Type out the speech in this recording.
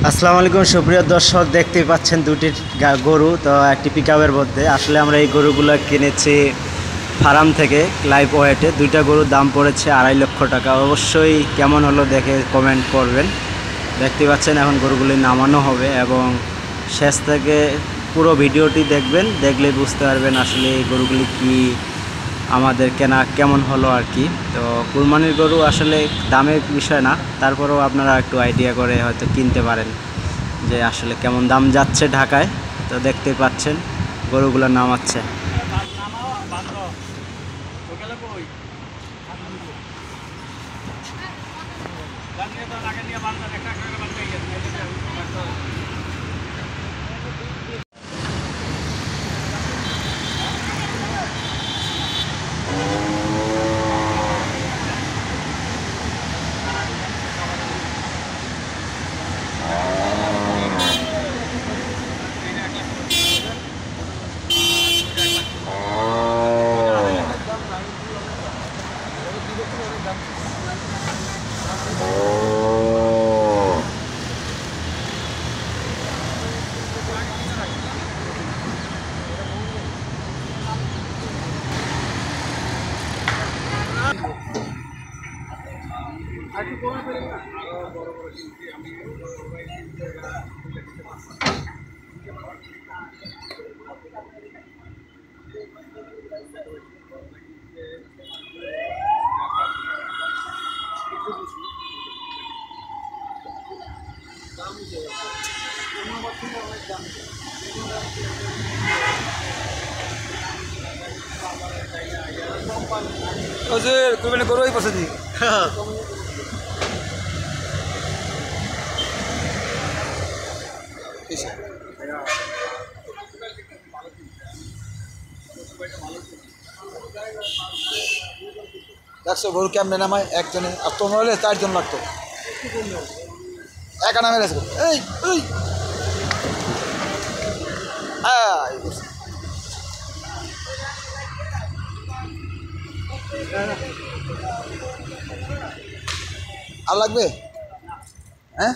আসসালামু আলাইকুম সুপ্রিয় দর্শক, দেখতেই পাচ্ছেন দুটি গরু। তো একটি পিকআপের মধ্যে আসলে আমরা এই গরুগুলো কিনেছি ফার্ম থেকে লাইভ ওয়েটে। দুইটা গরুর দাম পড়েছে 2.5 লক্ষ টাকা। অবশ্যই কেমন হলো দেখে কমেন্ট করবেন। দেখতে পাচ্ছেন এখন গরুগুলি নামানো হবে এবং শেষ থেকে পুরো ভিডিওটি দেখবেন, দেখলে বুঝতে পারবেন আসলে এই গরুগুলি কি আমাদের কেনা কেমন হলো আর কি। তো কুরবানির গরু আসলে দামের বিষয় না, তারপরেও আপনারা একটু আইডিয়া করে হয়তো কিনতে পারেন যে আসলে কেমন দাম যাচ্ছে ঢাকায়। তো দেখতেই পাচ্ছেন গরুগুলো নামাচ্ছে। কুরবানি গরুই পছন্দ। দেখছো গরু কেমনে নামায় একজনে, আর তোমার হলে 4 জন লাগতো। একা নামে গেছে এই এই আর লাগবে হ্যাঁ।